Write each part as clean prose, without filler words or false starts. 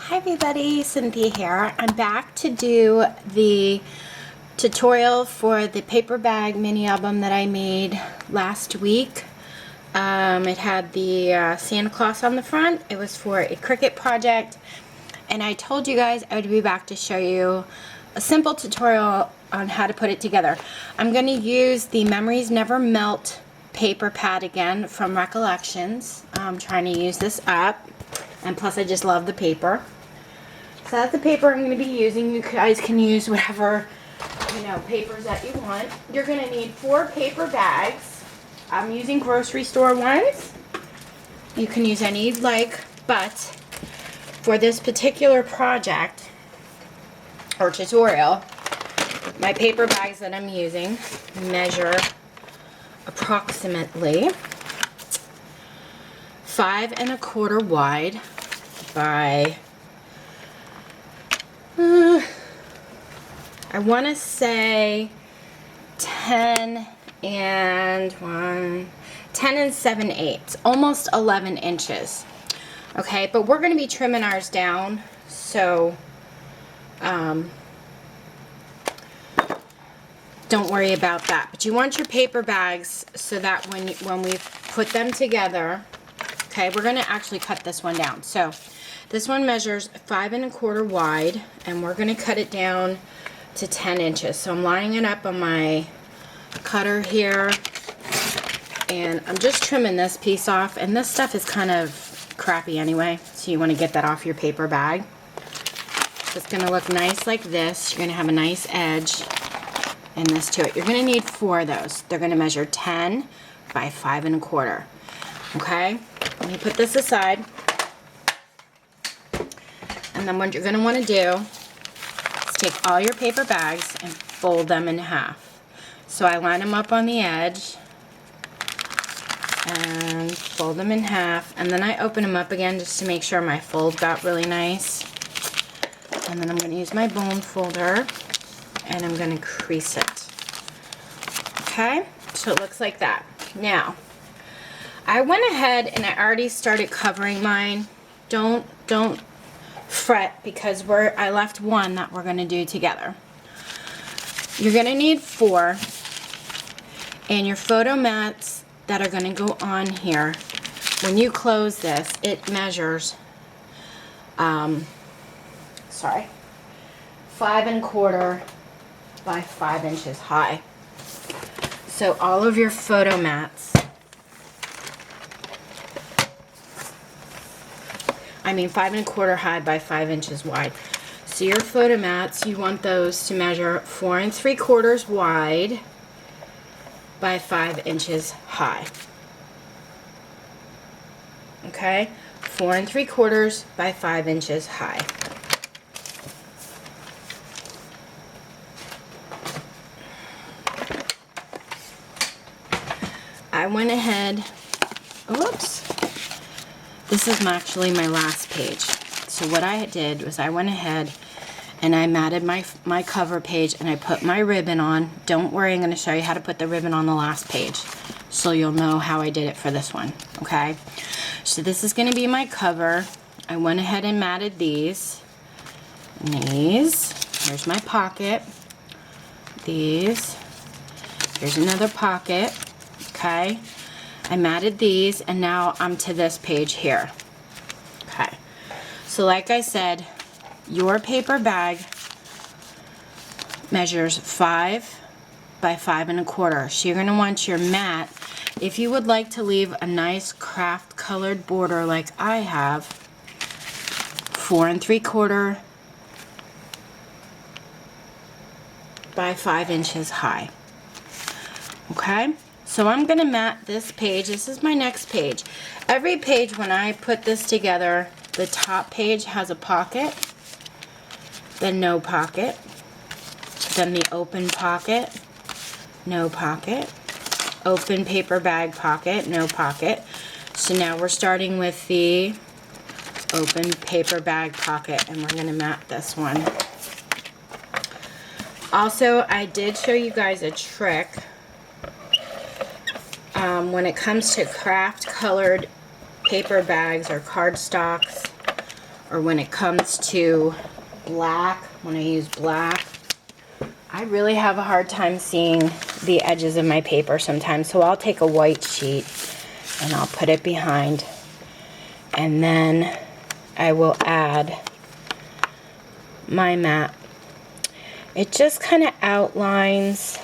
Hi everybody, Cynthia here. I'm back to do the tutorial for the paper bag mini album that I made last week. It had the Santa Claus on the front. It was for a Cricut project, and I told you guys I would be back to show you a simple tutorial on how to put it together. I'm going to use the Memories Never Melt paper pad again from Recollections. I'm trying to use this up, and plus I just love the paper. So that's the paper I'm going to be using. You guys can use whatever, papers that you want. You're going to need 4 paper bags. I'm using grocery store ones. You can use any you'd like, but for this particular project or tutorial, my paper bags that I'm using measure approximately 5 1/4 wide by I want to say 10 and 7/8, almost 11 inches. Okay, but we're going to be trimming ours down, so don't worry about that. But you want your paper bags so that when we put them together, okay, we're going to actually cut this one down. So this one measures 5 1/4 wide, and we're going to cut it down to 10 inches. So I'm lining it up on my cutter here, and I'm just trimming this piece off, and this stuff is kind of crappy anyway, so you want to get that off your paper bag. So it's going to look nice like this. You're going to have a nice edge and this to it. You're going to need 4 of those. They're going to measure 10 by 5 1/4. Okay, let me put this aside. And then what you're going to want to do is take all your paper bags and fold them in half. So I line them up on the edge and fold them in half, and then I open them up again just to make sure my fold got really nice. And then I'm going to use my bone folder and I'm going to crease it. Okay, so it looks like that. Now, I went ahead and I already started covering mine. Don't fret, because I left one that we're going to do together. You're going to need 4, and your photo mats that are going to go on here, when you close this, it measures 5 1/4 by 5 inches high. So all of your photo mats, 5 1/4 high by 5 inches wide. So your photo mats, you want those to measure 4 3/4 wide by 5 inches high. Okay, 4 3/4 by 5 inches high. I went ahead, oops. This is actually my last page. So what I did was I went ahead and I matted my cover page, and I put my ribbon on. Don't worry, I'm going to show you how to put the ribbon on the last page, so you'll know how I did it for this one. Okay, so this is going to be my cover. I went ahead and matted these. And these. Here's my pocket. These. Here's another pocket. Okay. I matted these, and now I'm to this page here. Okay, so like I said, your paper bag measures 5 by 5 1/4. So you're going to want your mat, if you would like to leave a nice craft colored border like I have, 4 3/4 by 5 inches high. Okay, so I'm going to mat this page. This is my next page. Every page, when I put this together, the top page has a pocket, then no pocket, then the open pocket, no pocket, open paper bag pocket, no pocket. So now we're starting with the open paper bag pocket, and we're going to mat this one. Also, I did show you guys a trick. When it comes to craft colored paper bags or cardstocks or when it comes to black, when I use black, I really have a hard time seeing the edges of my paper sometimes. So I'll take a white sheet and I'll put it behind, and then I will add my mat. It just kind of outlines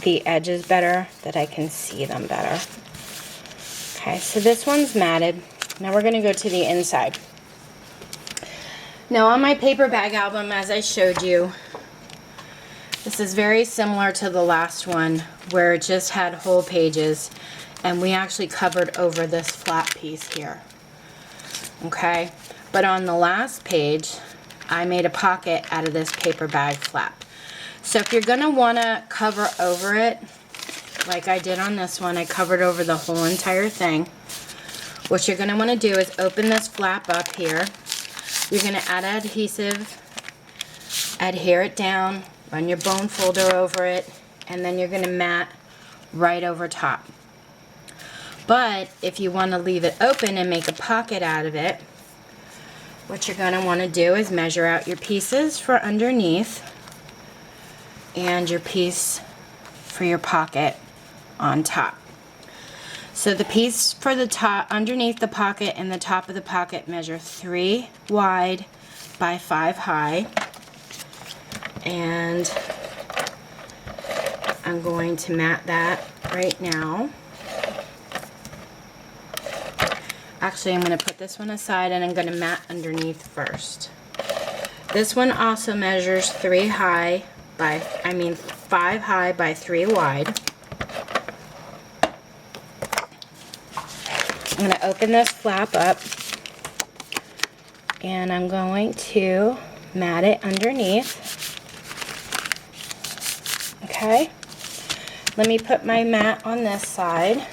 the edges better, that I can see them better. Okay, so this one's matted. Now we're going to go to the inside. Now on my paper bag album, as I showed you, this is very similar to the last one where it just had whole pages, and we actually covered over this flat piece here. Okay, but on the last page, I made a pocket out of this paper bag flap. So if you're going to want to cover over it, like I did on this one, I covered over the whole entire thing. What you're going to want to do is open this flap up here. You're going to add adhesive, adhere it down, run your bone folder over it, and then you're going to mat right over top. But if you want to leave it open and make a pocket out of it, what you're going to want to do is measure out your pieces for underneath and your piece for your pocket on top. So the piece for the top, underneath the pocket and the top of the pocket, measure 3 wide by 5 high. And I'm going to mat that right now. Actually, I'm going to put this one aside and I'm going to mat underneath first. This one also measures 5 high by 3 wide. I'm going to open this flap up and I'm going to mat it underneath. Okay, let me put my mat on this side.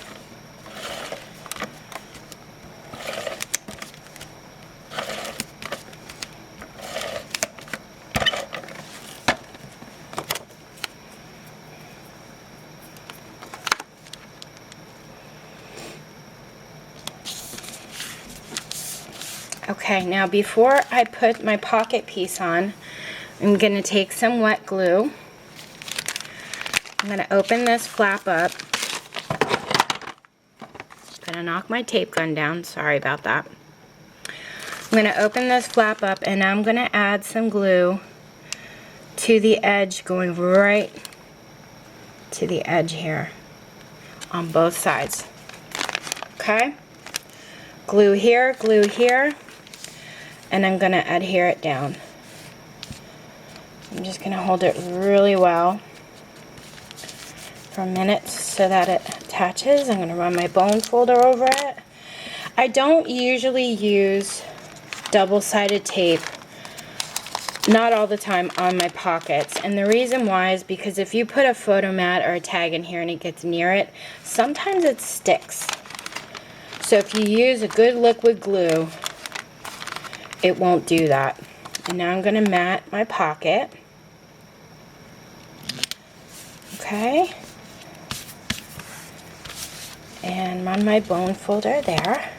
Okay, now before I put my pocket piece on, I'm going to take some wet glue. I'm going to open this flap up. I'm going to knock my tape gun down. Sorry about that. I'm going to open this flap up and I'm going to add some glue to the edge, going right to the edge here on both sides. Okay? Glue here, and I'm going to adhere it down. I'm just going to hold it really well for a minute so that it attaches. I'm going to run my bone folder over it. I don't usually use double-sided tape, not all the time, on my pockets, and the reason why is because if you put a photo mat or a tag in here and it gets near it, sometimes it sticks. So if you use a good liquid glue, it won't do that. And now I'm going to mat my pocket. Okay. And run my bone folder there.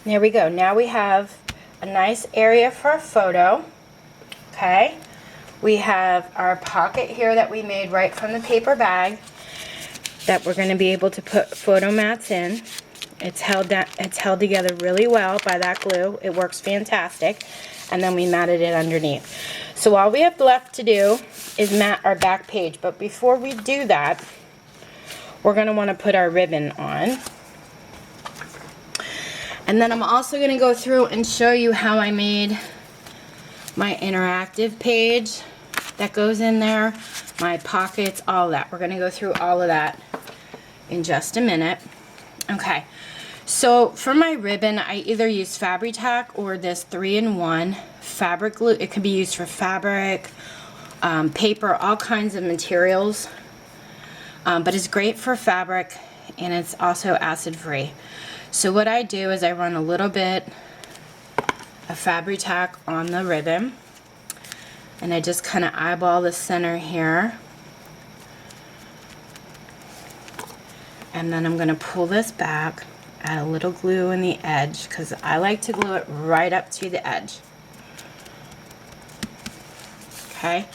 There we go. Now we have a nice area for a photo. Okay. We have our pocket here that we made right from the paper bag that we're going to be able to put photo mats in. It's held together really well by that glue. It works fantastic. And then we matted it underneath. So all we have left to do is mat our back page. But before we do that, we're going to want to put our ribbon on. And then I'm also going to go through and show you how I made my interactive page that goes in there, my pockets, all that. We're going to go through all of that in just a minute. Okay, so for my ribbon, I either use Fabri-Tac or this 3-in-1 fabric glue. It can be used for fabric, paper, all kinds of materials, but it's great for fabric and it's also acid-free. So what I do is I run a little bit of Fabri-Tac on the ribbon and I just kind of eyeball the center here. And then I'm going to pull this back Add a little glue in the edge because I like to glue it right up to the edge. Okay,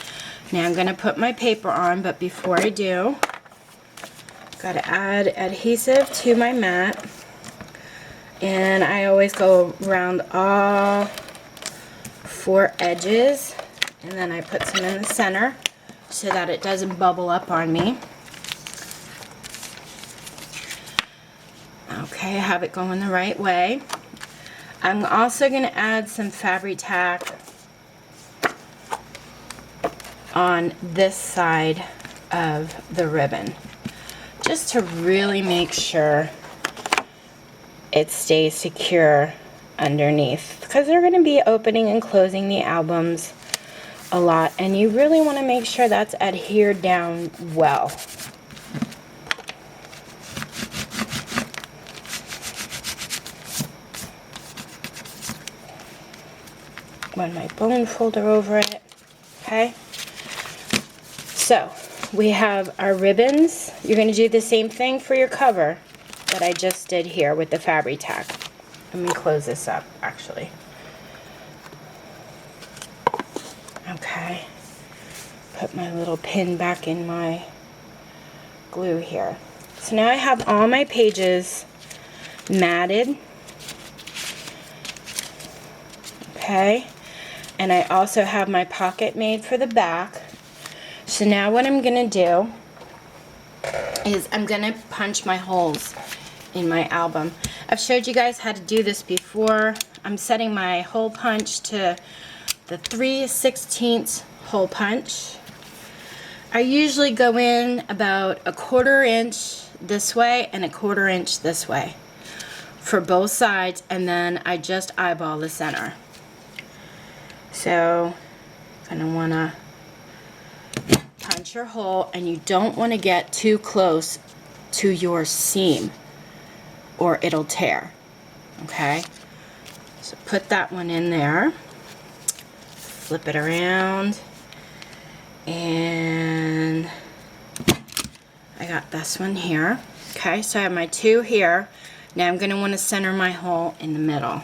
now I'm going to put my paper on, but before I do, got to add adhesive to my mat. And I always go around all 4 edges, and then I put some in the center so that it doesn't bubble up on me. Okay, I have it going the right way. I'm also going to add some Fabri-Tac on this side of the ribbon, just to really make sure it stays secure underneath, because they're going to be opening and closing the albums a lot, and you really want to make sure that's adhered down well. Run my bone folder over it. Okay, so we have our ribbons. You're going to do the same thing for your cover that I just did here with the Fabri-Tac. Let me close this up, actually. Okay, put my little pin back in my glue here. So now I have all my pages matted. Okay, and I also have my pocket made for the back. So now what I'm going to do is I'm going to punch my holes in my album. I've showed you guys how to do this before. I'm setting my hole punch to the 3/16 hole punch. I usually go in about 1/4 inch this way and 1/4 inch this way for both sides, and then I just eyeball the center. So you're gonna wanna punch your hole, and you don't want to get too close to your seam or it'll tear. Okay, so put that one in there, flip it around, and I got this one here. Okay, so I have my 2 here. Now I'm going to want to center my hole in the middle.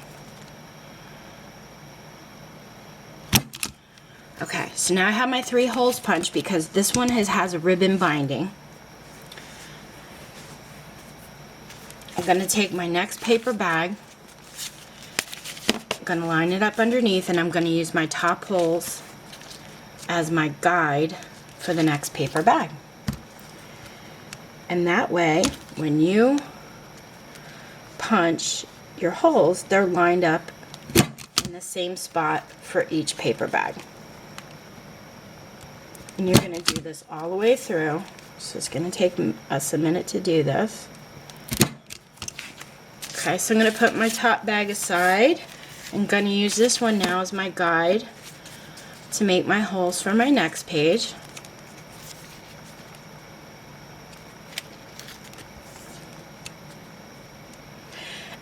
Okay, so now I have my 3 holes punched because this one has a ribbon binding. I'm going to take my next paper bag, I'm going to line it up underneath, and I'm going to use my top holes as my guide for the next paper bag. And that way, when you punch your holes, they're lined up in the same spot for each paper bag. And you're going to do this all the way through, so it's going to take us a minute to do this. Okay, so I'm going to put my top bag aside. I'm going to use this one now as my guide to make my holes for my next page.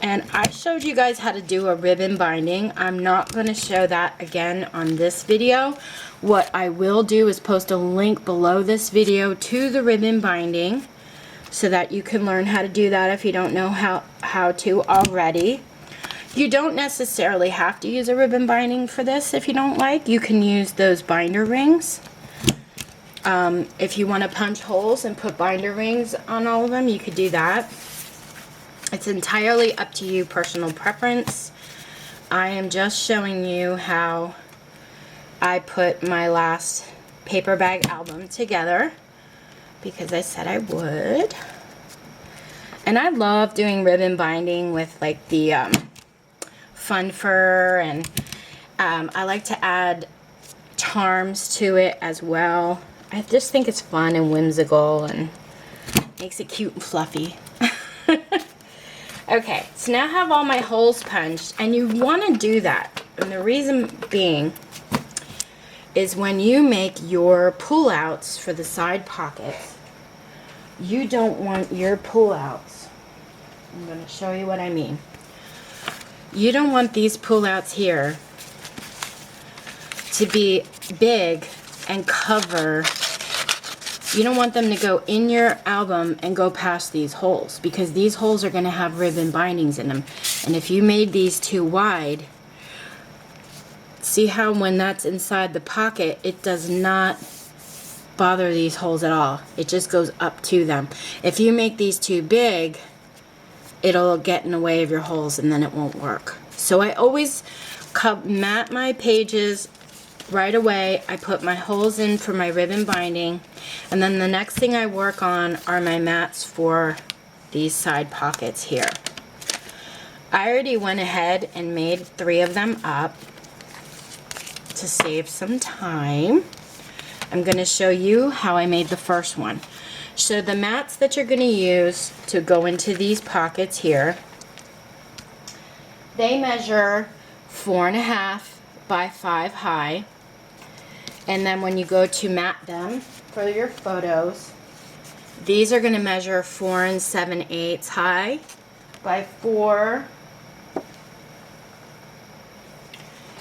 And I showed you guys how to do a ribbon binding. I'm not going to show that again on this video. What I will do is post a link below this video to the ribbon binding so that you can learn how to do that if you don't know how to already. You don't necessarily have to use a ribbon binding for this if you don't like. You can use those binder rings. If you want to punch holes and put binder rings on all of them, you could do that. It's entirely up to you, personal preference. I am just showing you how I put my last paper bag album together because I said I would. And I love doing ribbon binding with like the fun fur, and I like to add charms to it as well. I just think it's fun and whimsical and makes it cute and fluffy. Okay, so now I have all my holes punched, and you want to do that. And the reason being is when you make your pull-outs for the side pockets, you don't want your pull-outs. I'm going to show you what I mean. You don't want these pull-outs here to be big and cover You don't want them to go in your album and go past these holes, because these holes are going to have ribbon bindings in them. And if you made these too wide, see how when that's inside the pocket, it does not bother these holes at all. It just goes up to them. If you make these too big, it'll get in the way of your holes and then it won't work. So I always mat my pages right away. I put my holes in for my ribbon binding, and then the next thing I work on are my mats for these side pockets here. I already went ahead and made 3 of them up to save some time. I'm going to show you how I made the first one. So the mats that you're going to use to go into these pockets here, they measure 4.5 by 5 high. And then when you go to mat them for your photos, these are going to measure 4 7/8 high by 4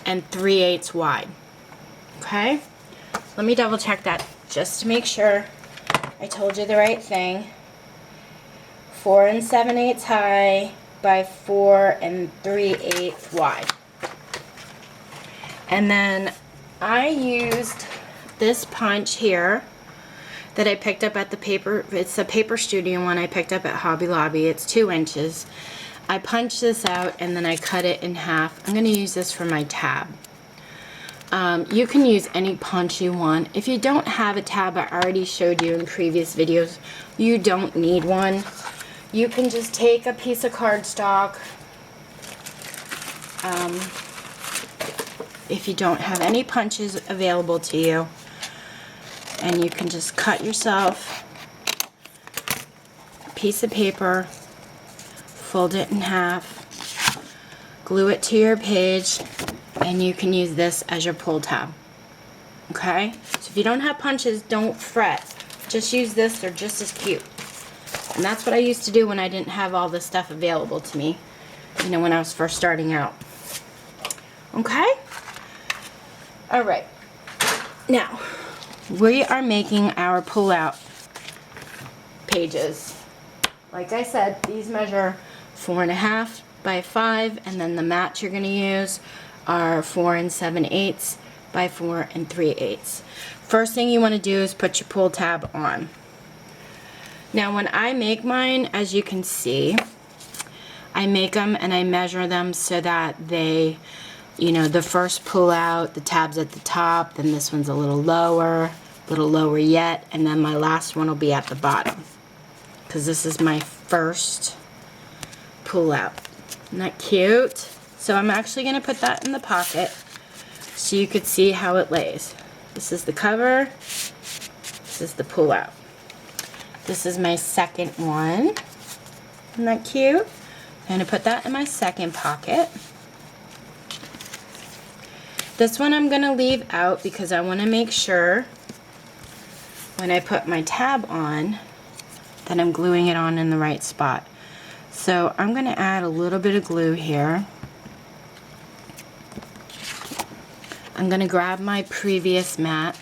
3/8 wide. Okay? Let me double check that just to make sure I told you the right thing. 4 7/8 high by 4 3/8 wide. And then I used this punch here that I picked up at the paper. It's a Paper Studio one I picked up at Hobby Lobby. It's 2 inches. I punched this out and then I cut it in half. I'm going to use this for my tab. You can use any punch you want. If you don't have a tab, I already showed you in previous videos, you don't need one. You can just take a piece of cardstock. If you don't have any punches available to you, and you can just cut yourself a piece of paper, fold it in half, glue it to your page, and you can use this as your pull tab. Okay? So if you don't have punches, don't fret. Just use this, they're just as cute. And that's what I used to do when I didn't have all this stuff available to me, you know, when I was first starting out. Okay? Alright. Now, we are making our pull-out pages. Like I said, these measure 4.5 by 5, and then the mats you're going to use are 4 7/8 by 4 3/8. First thing you want to do is put your pull tab on. Now when I make mine, as you can see, I make them and I measure them so that they, you know, the first pull out, the tab's at the top, then this one's a little lower yet, and then my last one will be at the bottom, because this is my first pull out. Isn't that cute? So I'm actually going to put that in the pocket so you could see how it lays. This is the cover, this is the pull out. This is my second one. Isn't that cute? I'm going to put that in my second pocket. This one I'm going to leave out because I want to make sure when I put my tab on that I'm gluing it on in the right spot. So I'm going to add a little bit of glue here. I'm going to grab my previous mat,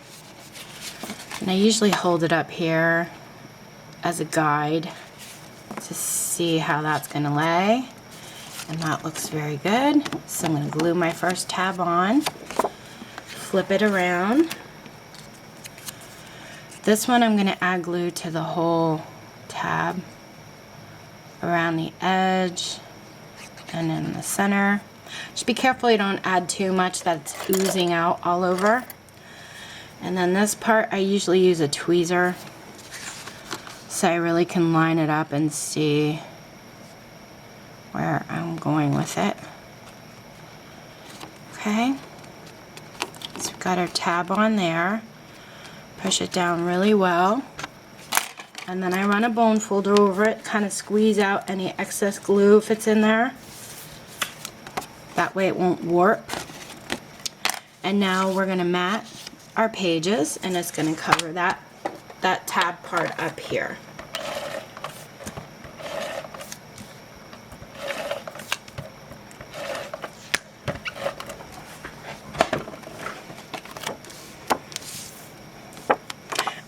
and I usually hold it up here as a guide to see how that's going to lay, and that looks very good. So I'm going to glue my first tab on, flip it around. This one I'm going to add glue to the whole tab, around the edge and in the center. Just be careful you don't add too much that's oozing out all over. And then this part I usually use a tweezer so I really can line it up and see where I'm going with it. Okay, so we've got our tab on there. Push it down really well, and then I run a bone folder over it, kind of squeeze out any excess glue if it's in there. That way it won't warp. And now we're going to mat our pages, and it's going to cover that tab part up here.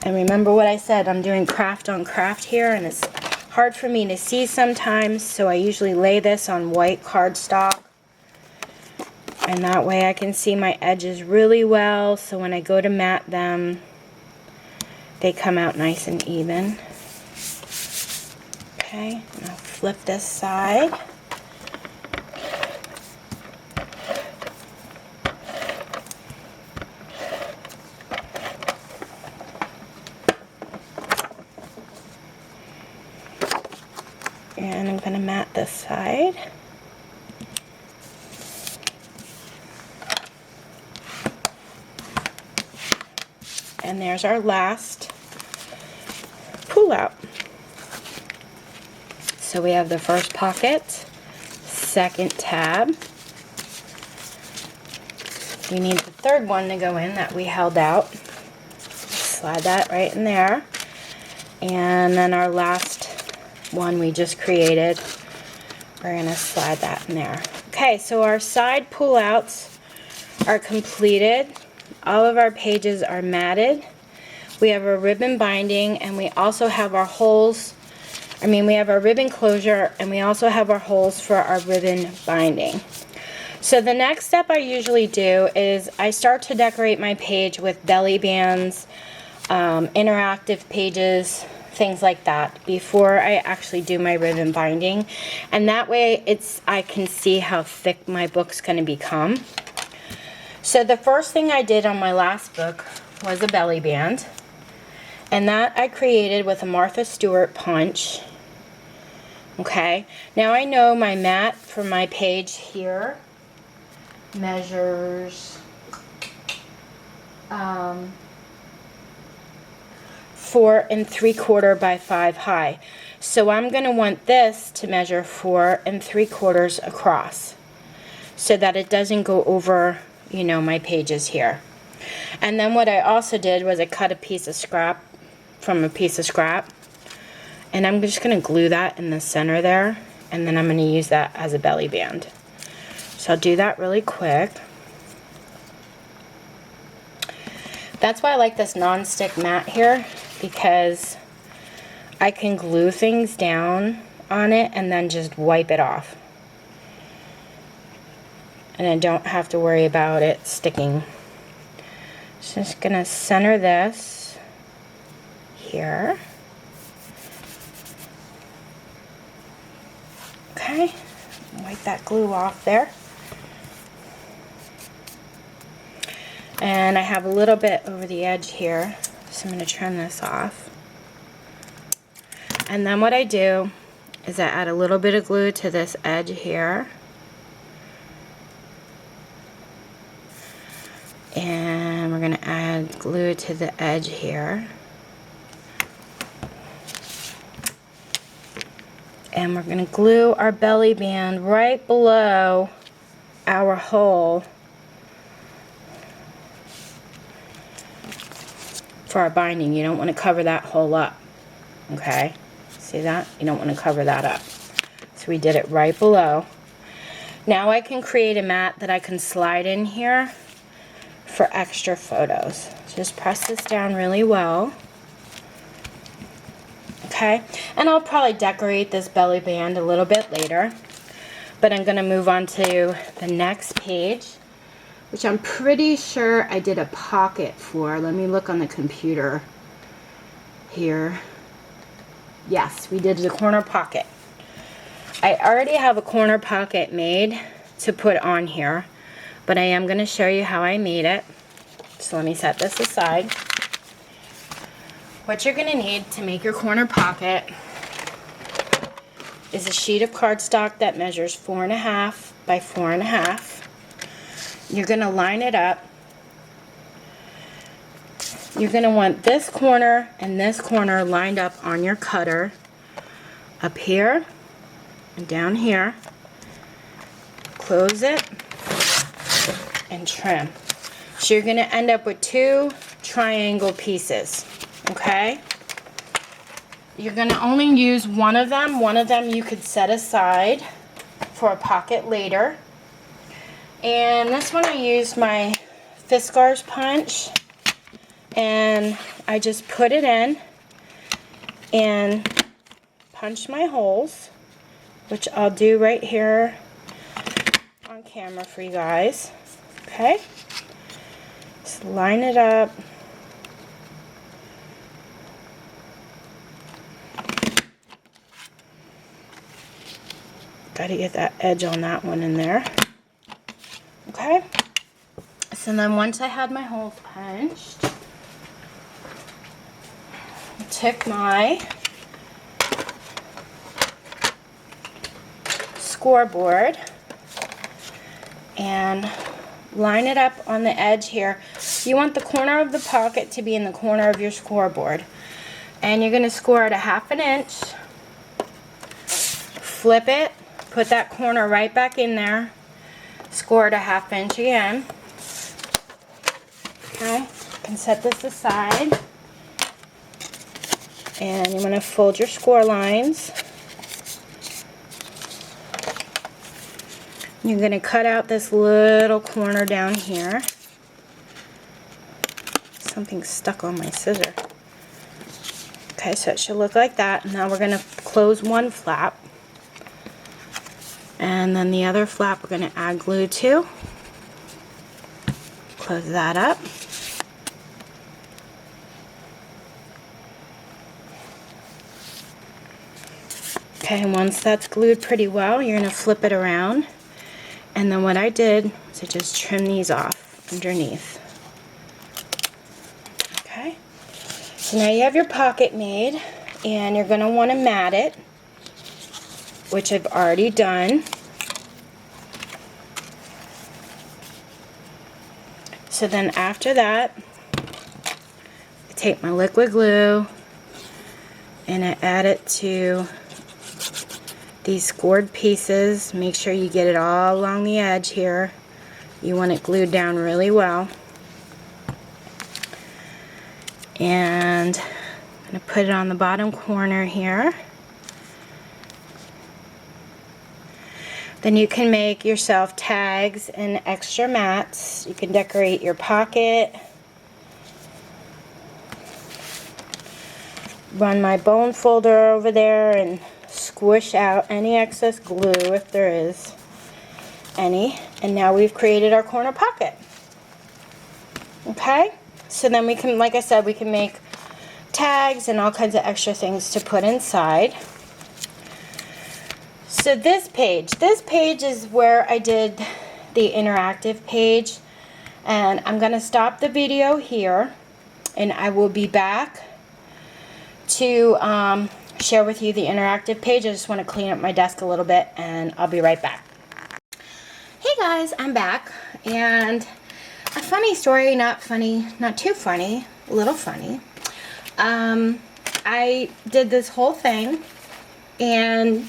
And remember what I said, I'm doing craft on craft here, and it's hard for me to see sometimes, so I usually lay this on white cardstock. And that way I can see my edges really well, so when I go to mat them, they come out nice and even. Okay, now flip this side. And I'm going to mat this side. And there's our last pull out. So we have the first pocket, second tab. We need the third one to go in that we held out. Slide that right in there. And then our last one we just created, we're going to slide that in there. Okay, so our side pull-outs are completed. All of our pages are matted. We have our ribbon binding, and we also have our holes. We have our ribbon closure, and we also have our holes for our ribbon binding. So the next step I usually do is I start to decorate my page with belly bands, interactive pages, things like that, before I actually do my ribbon binding. And that way I can see how thick my book's going to become. So the first thing I did on my last book was a belly band, and that I created with a Martha Stewart punch. Okay, now I know my mat for my page here measures 4 3/4 by 5 high. So I'm going to want this to measure 4 3/4 across, so that it doesn't go over, you know, my pages here. And then what I also did was I cut a piece of scrap from a piece of scrap, and I'm just going to glue that in the center there, and then I'm going to use that as a belly band. So I'll do that really quick. That's why I like this non-stick mat here, because I can glue things down on it and then just wipe it off. And I don't have to worry about it sticking. Just gonna center this here. Okay, wipe that glue off there. And I have a little bit over the edge here, so I'm going to trim this off. And then what I do is I add a little bit of glue to this edge here. And we're going to add glue to the edge here. And we're going to glue our belly band right below our hole for our binding. You don't want to cover that hole up. Okay? See that? You don't want to cover that up. So we did it right below. Now I can create a mat that I can slide in here for extra photos. Just press this down really well. Okay? And I'll probably decorate this belly band a little bit later. But I'm going to move on to the next page, which I'm pretty sure I did a pocket for. Let me look on the computer here. Yes, we did the corner pocket. I already have a corner pocket made to put on here, but I am going to show you how I made it. So let me set this aside. What you're going to need to make your corner pocket is a sheet of cardstock that measures 4.5 by 4.5. You're going to line it up. You're going to want this corner and this corner lined up on your cutter, up here and down here. Close it and trim. So you're going to end up with 2 triangle pieces. Okay? You're going to only use one of them. One of them you could set aside for a pocket later. And this one I used my Fiskars punch and I just put it in and punch my holes, which I'll do right here on camera for you guys. Okay, just line it up. Got to get that edge on that one in there. Okay, so then once I had my holes punched, I took my scoreboard and line it up on the edge here. You want the corner of the pocket to be in the corner of your scoreboard, and you're going to score it a ½ inch. Flip it, put that corner right back in there, score it a ½ inch again. Okay, you can set this aside, and you want to fold your score lines. You're going to cut out this little corner down here. Something's stuck on my scissor. Okay, so it should look like that. Now we're going to close one flap, and then the other flap we're going to add glue to. Close that up. Okay, once that's glued pretty well, you're going to flip it around. And then what I did is I just trim these off underneath. Okay, so now you have your pocket made, and you're going to want to mat it, which I've already done. So then after that, I take my liquid glue and I add it to these scored pieces. Make sure you get it all along the edge here. You want it glued down really well. And I'm going to put it on the bottom corner here. Then you can make yourself tags and extra mats. You can decorate your pocket. Run my bone folder over there and squish out any excess glue if there is any. And now we've created our corner pocket. Okay? So then we can, like I said, we can make tags and all kinds of extra things to put inside. So this page is where I did the interactive page, and I'm going to stop the video here, and I will be back to share with you the interactive page. I just want to clean up my desk a little bit, and I'll be right back. Hey guys, I'm back, and a funny story, not funny, not too funny, a little funny. I did this whole thing, and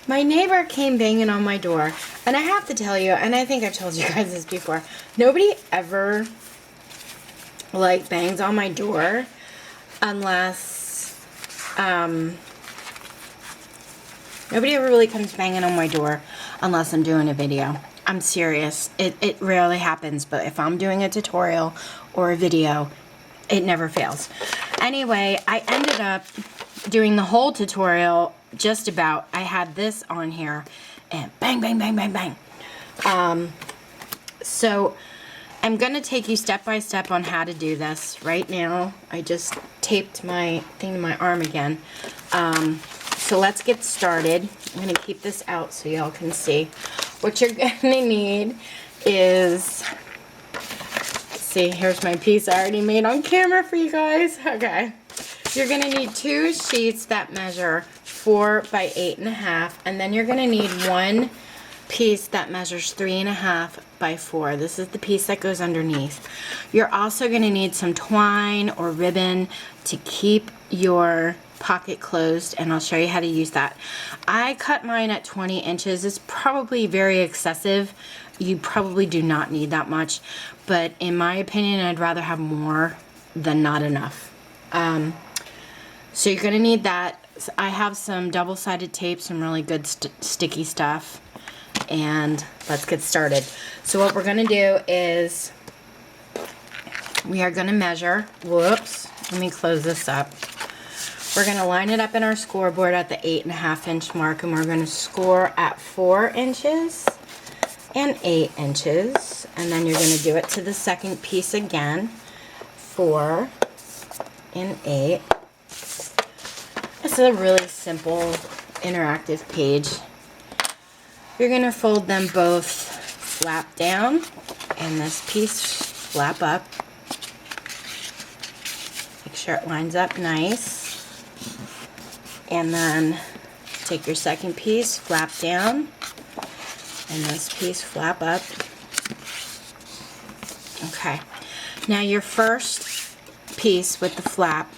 my neighbor came banging on my door, and I have to tell you, and I think I've told you guys this before, nobody ever like bangs on my door unless nobody ever really comes banging on my door unless I'm doing a video. I'm serious. It rarely happens, but if I'm doing a tutorial or a video, it never fails. Anyway, I ended up doing the whole tutorial just about. I had this on here and bang, bang, bang, bang, bang. So I'm going to take you step by step on how to do this. Right now, I just taped my thing to my arm again. So let's get started. I'm going to keep this out so y'all can see. What you're going to need is, let's see, here's my piece I already made on camera for you guys. Okay. You're going to need 2 sheets that measure 4 by 8.5, and then you're going to need 1 piece that measures 3.5 by 4. This is the piece that goes underneath. You're also going to need some twine or ribbon to keep your pocket closed, and I'll show you how to use that. I cut mine at 20 inches. It's probably very excessive. You probably do not need that much, but in my opinion, I'd rather have more than not enough. So you're going to need that. I have some double-sided tape, some really good sticky stuff, and let's get started. So what we're going to do is we are going to measure, whoops, let me close this up. We're going to line it up in our scoreboard at the 8.5 inch mark, and we're going to score at 4 inches and 8 inches. And then you're going to do it to the second piece again, 4 and 8. This is a really simple interactive page. You're going to fold them both flap down and this piece flap up. Make sure it lines up nice. And then take your second piece, flap down, and this piece flap up. Okay. Now your first piece with the flap,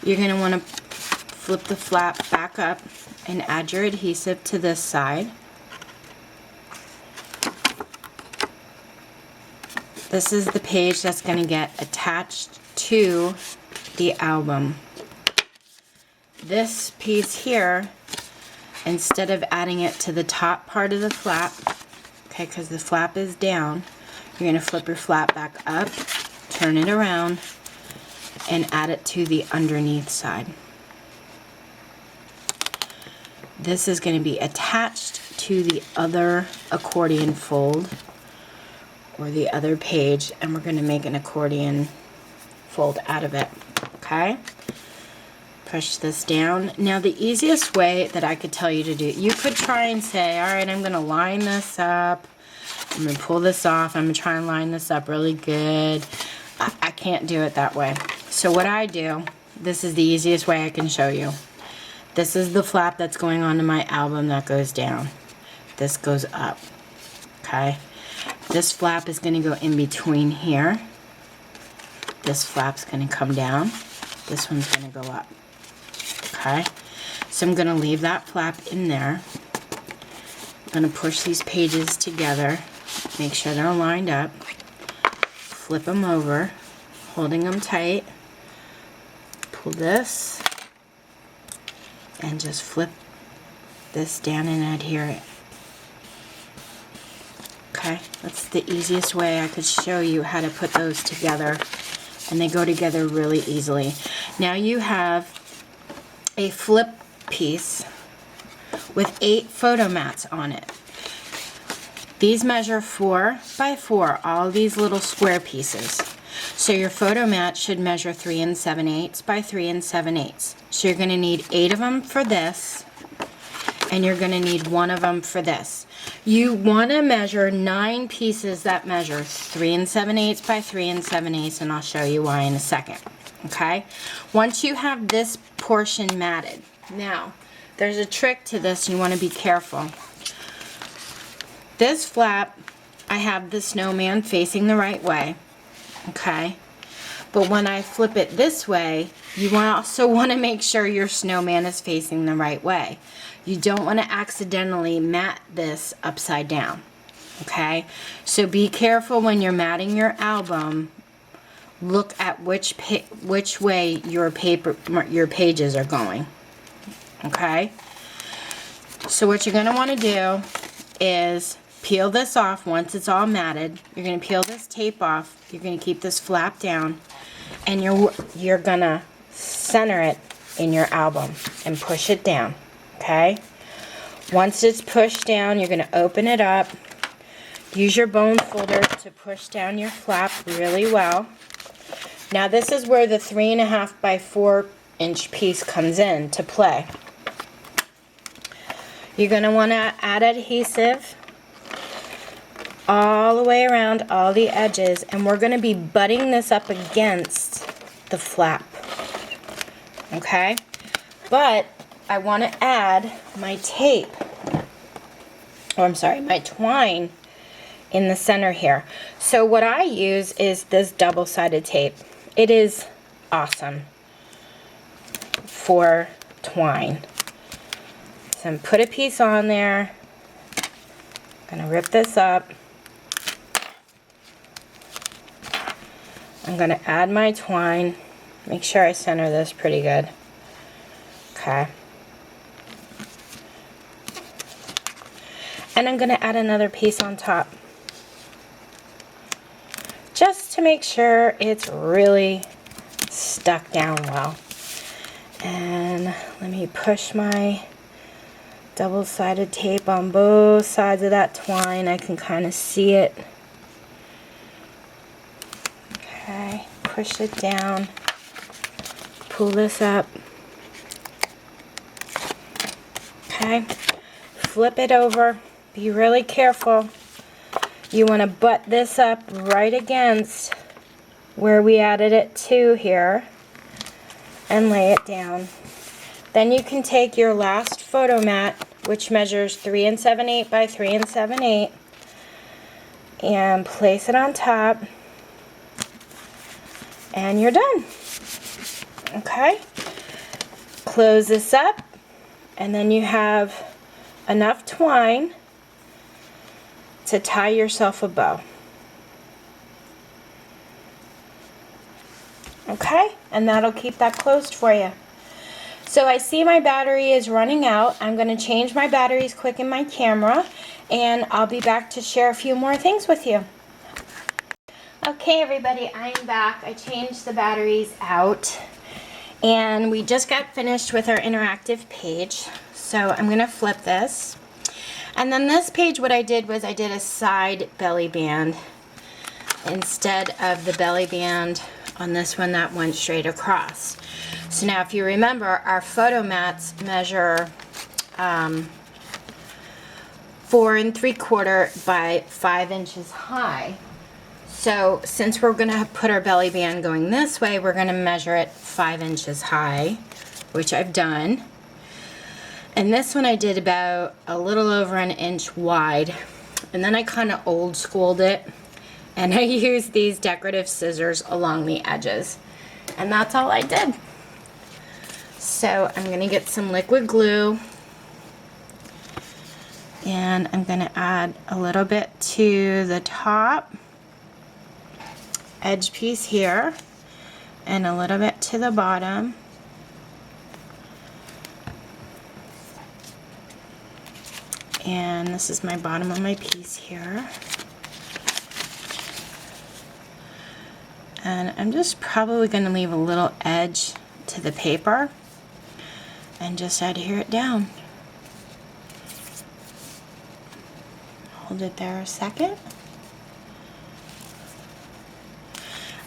you're going to want to flip the flap back up and add your adhesive to this side. This is the page that's going to get attached to the album. This piece here, instead of adding it to the top part of the flap, okay, because the flap is down, you're going to flip your flap back up, turn it around, and add it to the underneath side. This is going to be attached to the other accordion fold, or the other page, and we're going to make an accordion fold out of it. Okay? Push this down. Now the easiest way that I could tell you to do it, you could try and say, alright, I'm going to line this up, I'm going to pull this off, I'm going to try and line this up really good. I can't do it that way. So what I do, this is the easiest way I can show you. This is the flap that's going onto my album that goes down. This goes up. Okay? This flap is going to go in between here. This flap's going to come down. This one's going to go up. Okay? So I'm going to leave that flap in there. I'm going to push these pages together. Make sure they're lined up. Flip them over, holding them tight. Pull this. And just flip this down and adhere it. Okay, that's the easiest way I could show you how to put those together, and they go together really easily. Now you have a flip piece with 8 photo mats on it. These measure 4 by 4, all these little square pieces. So your photo mat should measure 3 7/8 by 3 7/8. So you're going to need 8 of them for this, and you're going to need 1 of them for this. You want to measure 9 pieces that measure 3 7/8 by 3 7/8, and I'll show you why in a second. Okay? Once you have this portion matted, now there's a trick to this, you want to be careful. This flap, I have the snowman facing the right way. Okay? But when I flip it this way, you also want to make sure your snowman is facing the right way. You don't want to accidentally mat this upside down. Okay? So be careful when you're matting your album. Look at which way your pages are going. Okay? So what you're going to want to do is peel this off once it's all matted. You're going to peel this tape off. You're going to keep this flap down, and you're going to center it in your album and push it down. Okay? Once it's pushed down, you're going to open it up. Use your bone folder to push down your flap really well. Now this is where the 3.5 by 4 inch piece comes in to play. You're going to want to add adhesive all the way around all the edges, and we're going to be butting this up against the flap. Okay? But I want to add my tape, or I'm sorry, my twine in the center here. So what I use is this double-sided tape. It is awesome for twine. So I'm put a piece on there. I'm going to rip this up. I'm going to add my twine. Make sure I center this pretty good. Okay. And I'm going to add another piece on top. Just just to make sure it's really stuck down well. And let me push my double-sided tape on both sides of that twine. I can kind of see it. Okay, push it down, pull this up. Okay, flip it over. Be really careful. You want to butt this up right against where we added it to here and lay it down. Then you can take your last photo mat, which measures 3 7/8 by 3 7/8, and place it on top, and you're done. Okay, close this up, and then you have enough twine to tie yourself a bow. Okay, and that'll keep that closed for you. So I see my battery is running out. I'm going to change my batteries quick in my camera, and I'll be back to share a few more things with you. Okay everybody, I'm back. I changed the batteries out, and we just got finished with our interactive page. So I'm going to flip this. And then this page, what I did was I did a side belly band instead of the belly band on this one that went straight across. So now if you remember, our photo mats measure 4 3/4 by 5 inches high. So since we're going to put our belly band going this way, we're going to measure it 5 inches high, which I've done. And this one I did about a little over 1 inch wide. And then I kind of old schooled it, and I used these decorative scissors along the edges. And that's all I did. So I'm going to get some liquid glue, and I'm going to add a little bit to the top edge piece here and a little bit to the bottom. And this is my bottom of my piece here. And I'm just probably going to leave a little edge to the paper and just adhere it down. Hold it there a second.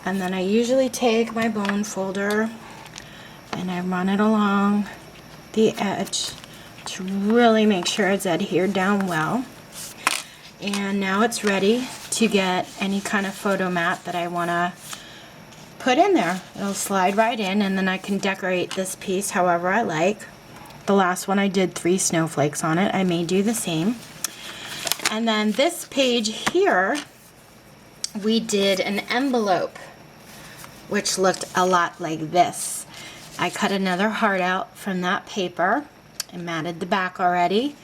And then I usually take my bone folder and I run it along the edge to really make sure it's adhered down well. And now it's ready to get any kind of photo mat that I want to put in there. It'll slide right in, and then I can decorate this piece however I like. The last one I did 3 snowflakes on it. I may do the same. And then this page here, we did an envelope, which looked a lot like this. I cut another heart out from that paper and matted the back already,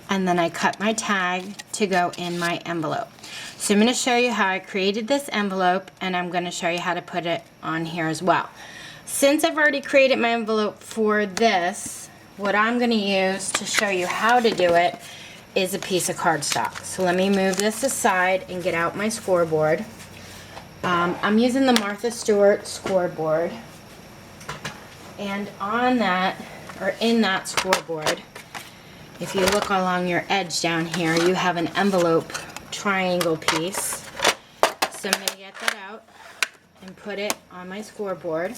and then I cut my tag to go in my envelope. So I'm going to show you how I created this envelope, and I'm going to show you how to put it on here as well. Since I've already created my envelope for this, what I'm going to use to show you how to do it is a piece of cardstock. So let me move this aside and get out my scoreboard. I'm using the Martha Stewart scoreboard, and on that, or in that scoreboard, if you look along your edge down here, you have an envelope triangle piece. So I'm going to get that out and put it on my scoreboard,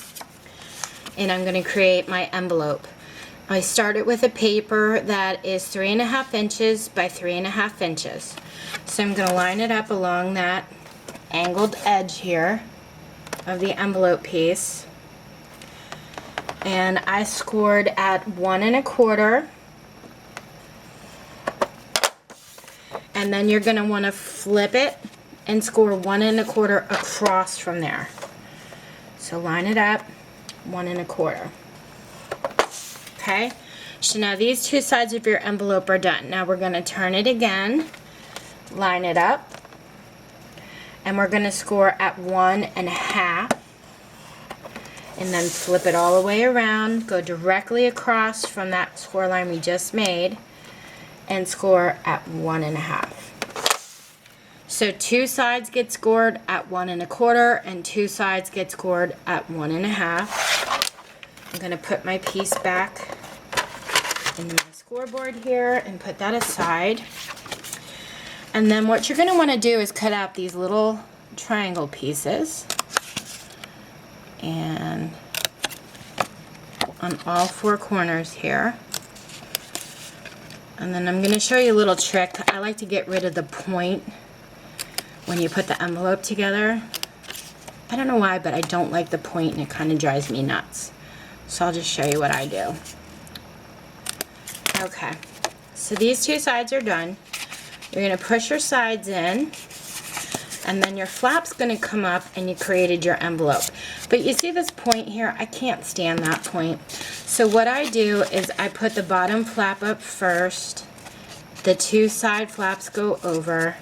and I'm going to create my envelope. I started with a paper that is 3.5 inches by 3.5 inches. So I'm going to line it up along that angled edge here of the envelope piece. And I scored at 1 1/4. And then you're going to want to flip it and score 1 1/4 across from there. So line it up, 1 1/4. Okay, so now these 2 sides of your envelope are done. Now we're going to turn it again, line it up, and we're going to score at 1 1/2, and then flip it all the way around, go directly across from that score line we just made, and score at 1 1/2. So 2 sides get scored at 1 1/4 and 2 sides get scored at 1 1/2. I'm going to put my piece back into my scoreboard here and put that aside. And then what you're going to want to do is cut out these little triangle pieces and on all 4 corners here. And then I'm going to show you a little trick. I like to get rid of the point when you put the envelope together. I don't know why, but I don't like the point and it kind of drives me nuts. So I'll just show you what I do. Okay, so these 2 sides are done. You're going to push your sides in, and then your flap's going to come up and you created your envelope. But you see this point here? I can't stand that point. So what I do is I put the bottom flap up first, the 2 side flaps go over.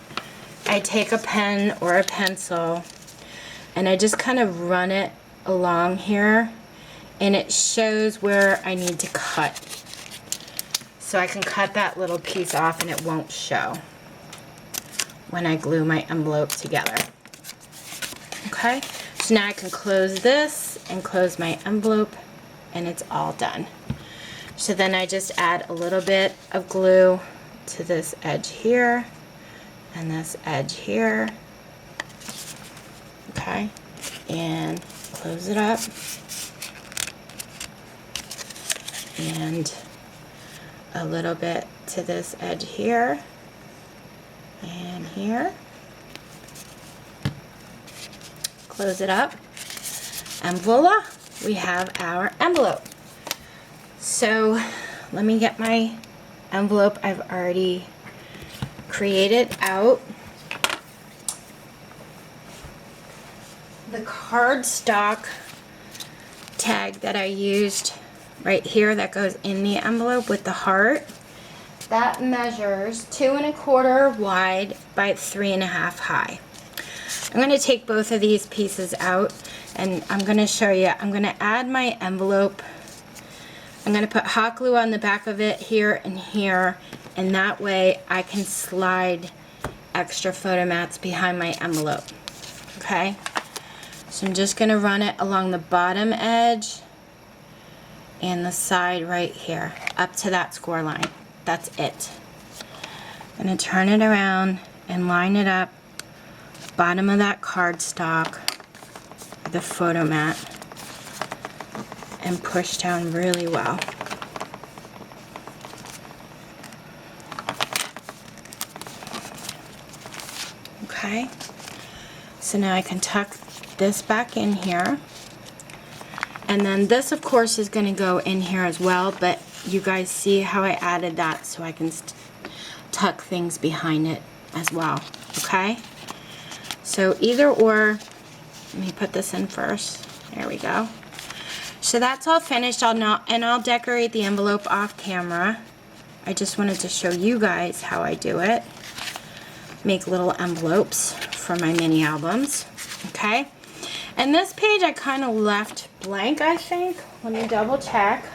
I take a pen or a pencil and I just kind of run it along here, and it shows where I need to cut. So I can cut that little piece off and it won't show when I glue my envelope together. Okay, so now I can close this and close my envelope and it's all done. So then I just add a little bit of glue to this edge here and this edge here. Okay, and close it up. And a little bit to this edge here and here. Close it up and voila, we have our envelope. So let me get my envelope I've already created out. The cardstock tag that I used right here that goes in the envelope with the heart, that measures 2 1/4 wide by 3 1/2 high. I'm going to take both of these pieces out and I'm going to show you. I'm going to add my envelope. I'm going to put hot glue on the back of it here and here, and that way I can slide extra photo mats behind my envelope. Okay, so I'm just going to run it along the bottom edge and the side right here up to that score line. That's it. I'm going to turn it around and line it up bottom of that cardstock with the photo mat and push down really well. Okay, so now I can tuck this back in here. And then this, of course, is going to go in here as well, but you guys see how I added that so I can tuck things behind it as well, okay? So either or, let me put this in first. There we go. So that's all finished. I'll decorate the envelope off camera. I just wanted to show you guys how I do it. Make little envelopes for my mini albums, okay? And this page I kind of left blank, I think. Let me double check.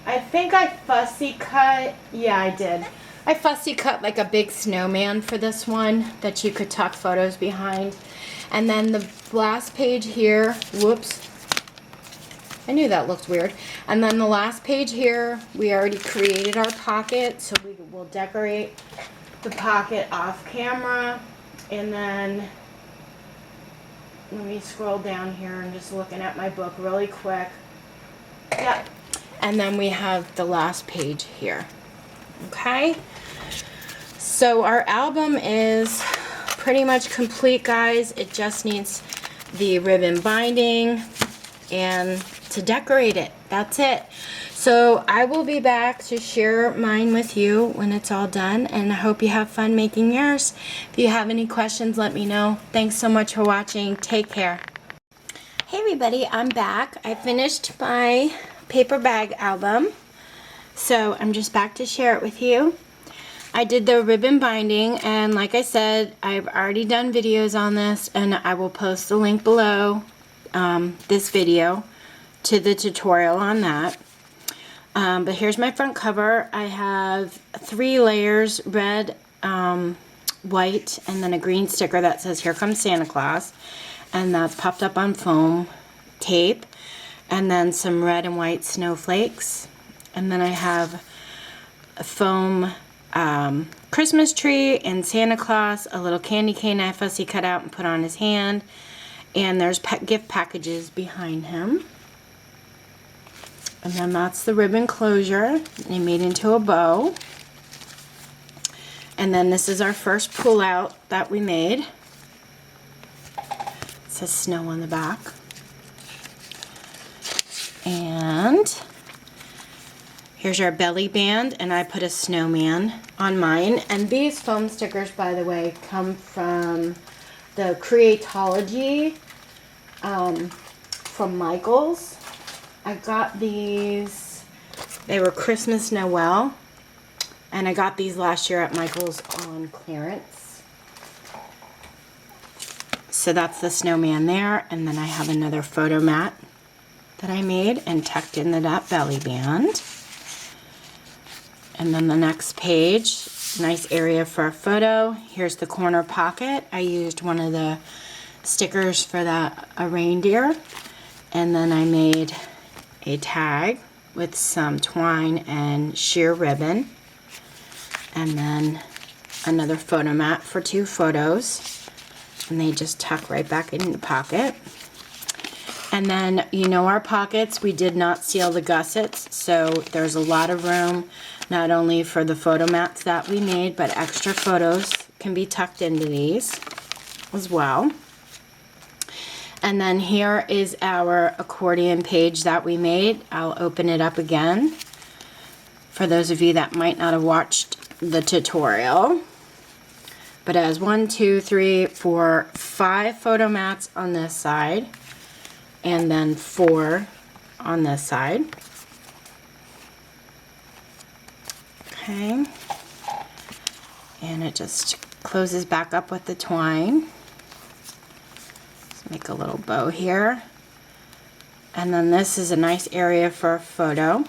I think I fussy cut. Yeah, I did. I fussy cut like a big snowman for this one that you could tuck photos behind. And then the last page here, whoops. I knew that looked weird. And then the last page here, we already created our pocket, so we will decorate the pocket off camera. And then, let me scroll down here. I'm just looking at my book really quick. Yep. And then we have the last page here. Okay? So our album is pretty much complete, guys. It just needs the ribbon binding and to decorate it. That's it. So I will be back to share mine with you when it's all done, and I hope you have fun making yours. If you have any questions, let me know. Thanks so much for watching. Take care. Hey everybody, I'm back. I finished my paper bag album, so I'm just back to share it with you. I did the ribbon binding, and like I said, I've already done videos on this, and I will post the link below this video to the tutorial on that. But here's my front cover. I have 3 layers, red, white, and then a green sticker that says "Here Comes Santa Claus," and that's popped up on foam tape, and then some red and white snowflakes, and then I have a foam Christmas tree and Santa Claus, a little candy cane I fussy cut out and put on his hand, and there's gift packages behind him. And then that's the ribbon closure they made into a bow. And then this is our first pull out that we made. It says snow on the back. And here's our belly band, and I put a snowman on mine. And these foam stickers, by the way, come from the Creatology from Michaels. I got these, they were Christmas Noel, and I got these last year at Michaels on clearance. So that's the snowman there, and then I have another photo mat that I made and tucked into that belly band. And then the next page, nice area for a photo. Here's the corner pocket. I used one of the stickers for that, a reindeer, and then I made a tag with some twine and sheer ribbon, and then another photo mat for 2 photos, and they just tuck right back in the pocket. And then, you know, our pockets, we did not seal the gussets, so there's a lot of room, not only for the photo mats that we made, but extra photos can be tucked into these as well. And then here is our accordion page that we made. I'll open it up again for those of you that might not have watched the tutorial. But it has 1, 2, 3, 4, 5 photo mats on this side, and then 4 on this side. Okay. And it just closes back up with the twine. Make a little bow here, and then this is a nice area for a photo.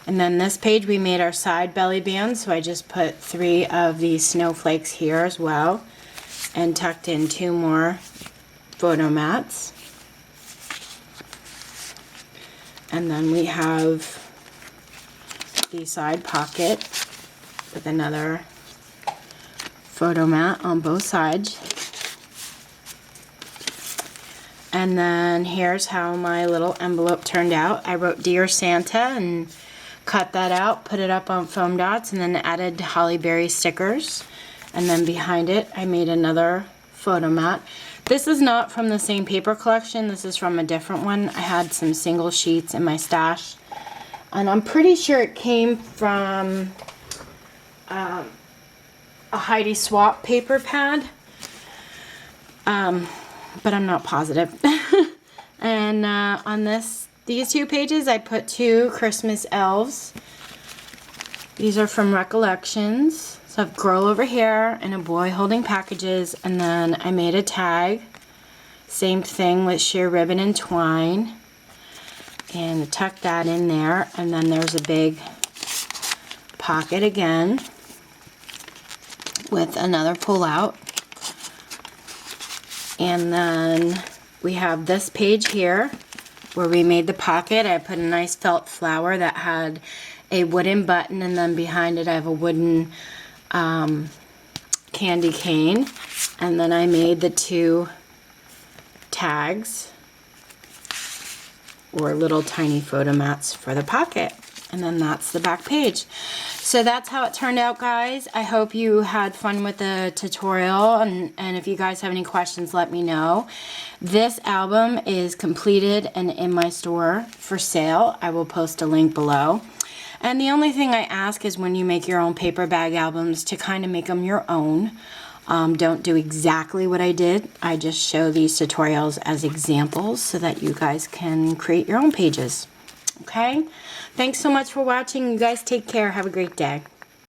And then this page we made our side belly band, so I just put 3 of these snowflakes here as well, and tucked in 2 more photo mats. And then we have the side pocket with another photo mat on both sides. And then here's how my little envelope turned out. I wrote "Dear Santa" and cut that out, put it up on foam dots, and then added holly berry stickers. And then behind it, I made another photo mat. This is not from the same paper collection. This is from a different one. I had some single sheets in my stash, and I'm pretty sure it came from a Heidi Swap paper pad. But I'm not positive. And on these 2 pages, I put 2 Christmas elves. These are from Recollections. So I have a girl over here and a boy holding packages, and then I made a tag. Same thing with sheer ribbon and twine. And tuck that in there, and then there's a big pocket again with another pull out. And then we have this page here where we made the pocket. I put a nice felt flower that had a wooden button, and then behind it I have a wooden candy cane. And then I made the 2 tags, or little tiny photo mats for the pocket. And then that's the back page. So that's how it turned out, guys. I hope you had fun with the tutorial, and if you guys have any questions, let me know. This album is completed and in my store for sale. I will post a link below. And the only thing I ask is when you make your own paper bag albums to kind of make them your own. Don't do exactly what I did. I just show these tutorials as examples so that you guys can create your own pages. Okay? Thanks so much for watching. You guys take care. Have a great day.